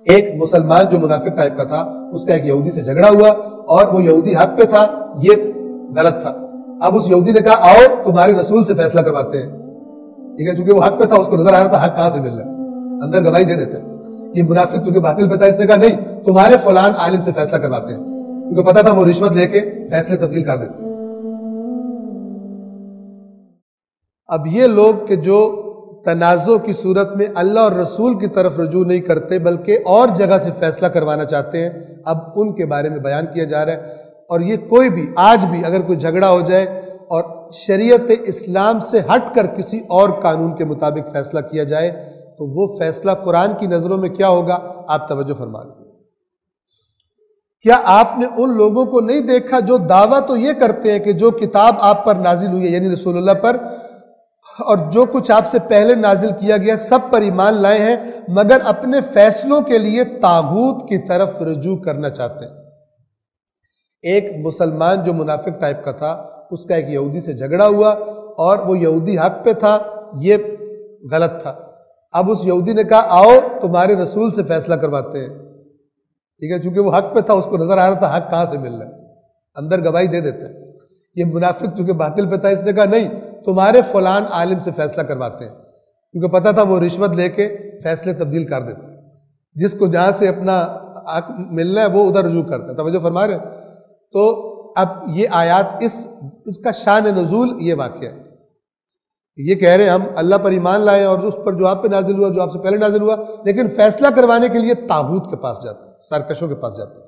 ایک مسلمان جو منافق ٹائپ کا تھا، اس کا ایک یہودی سے جھگڑا ہوا اور وہ یہودی حق پہ تھا، یہ غلط تھا۔ اب اس یہودی نے کہا آؤ تمہارے رسول سے فیصلہ کرواتے ہیں، ٹھیک ہے، چونکہ وہ حق پہ تھا، اس کو نظر آ رہا تھا حق کہاں سے مل رہا ہے، اندر گواہی دے دیتے۔ یہ منافق چونکہ باطل پہ تھا، اس نے کہا نہیں تمہارے فلان عالم سے فیصلہ کرواتے ہیں، کیونکہ پتا تھا وہ رشوت لے کے فیصلے تبدیل کر دیتے۔ اب یہ لوگ کہ جو تنازع کی صورت میں اللہ اور رسول کی طرف رجوع نہیں کرتے بلکہ اور جگہ سے فیصلہ کروانا چاہتے ہیں، اب ان کے بارے میں بیان کیا جا رہا ہے۔ اور یہ کوئی بھی آج بھی اگر کوئی جھگڑا ہو جائے اور شریعت اسلام سے ہٹ کر کسی اور قانون کے مطابق فیصلہ کیا جائے تو وہ فیصلہ قرآن کی نظروں میں کیا ہوگا، آپ توجہ فرما لیں۔ کیا آپ نے ان لوگوں کو نہیں دیکھا جو دعویٰ تو یہ کرتے ہیں کہ جو کتاب آپ پر نازل ہوئی ہے یعنی رسول اللہ پر اور جو کچھ آپ سے پہلے نازل کیا گیا سب پر ایمان لائے ہیں، مگر اپنے فیصلوں کے لیے طاغوت کی طرف رجوع کرنا چاہتے ہیں۔ ایک مسلمان جو منافق ٹائپ کا تھا، اس کا ایک یہودی سے جھگڑا ہوا اور وہ یہودی حق پہ تھا، یہ غلط تھا۔ اب اس یہودی نے کہا آؤ تمہارے رسول سے فیصلہ کرواتے ہیں، ٹھیک ہے، چونکہ وہ حق پہ تھا، اس کو نظر آ رہا تھا حق کہاں سے مل رہا ہے، اندر گواہی دے دیتے۔ یہ منافق چونکہ باطل پہ تھا، اس نے کہا نہیں تمہارے فلان عالم سے فیصلہ کرواتے ہیں، کیونکہ پتا تھا وہ رشوت لے کے فیصلے تبدیل کر دیتے، جس کو جہاں سے اپنا حق ملنا ہے وہ ادھر رجوع کرتا ہے۔ توجہ فرما رہے ہیں؟ تو اب یہ آیات اس کا شان نزول یہ واقعہ ہے، یہ کہہ رہے ہیں ہم اللہ پر ایمان لائے اور اس پر جو آپ پہ نازل ہوا جو آپ سے پہلے نازل ہوا، لیکن فیصلہ کروانے کے لیے طاغوت کے پاس جاتے ہیں، سرکشوں کے پاس جاتے ہیں،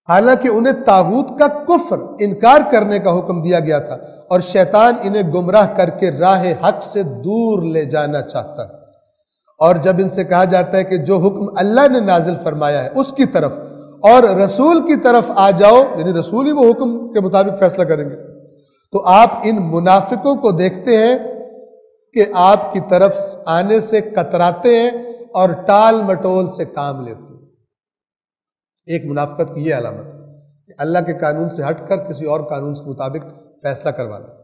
حالانکہ انہیں طاغوت کا کفر انکار کرنے کا حکم دیا گیا تھا اور شیطان انہیں گمراہ کر کے راہ حق سے دور لے جانا چاہتا ہے۔ اور جب ان سے کہا جاتا ہے کہ جو حکم اللہ نے نازل فرمایا ہے اس کی طرف اور رسول کی طرف آ جاؤ، یعنی رسول ہی وہ حکم کے مطابق فیصلہ کریں گے، تو آپ ان منافقوں کو دیکھتے ہیں کہ آپ کی طرف آنے سے کتراتے ہیں اور ٹال مٹول سے کام لیتے ہیں۔ ایک منافقت کی یہ علامت ہے کہ اللہ کے قانون سے ہٹ کر کسی اور قانون کے مطابق فیصلہ کروانا۔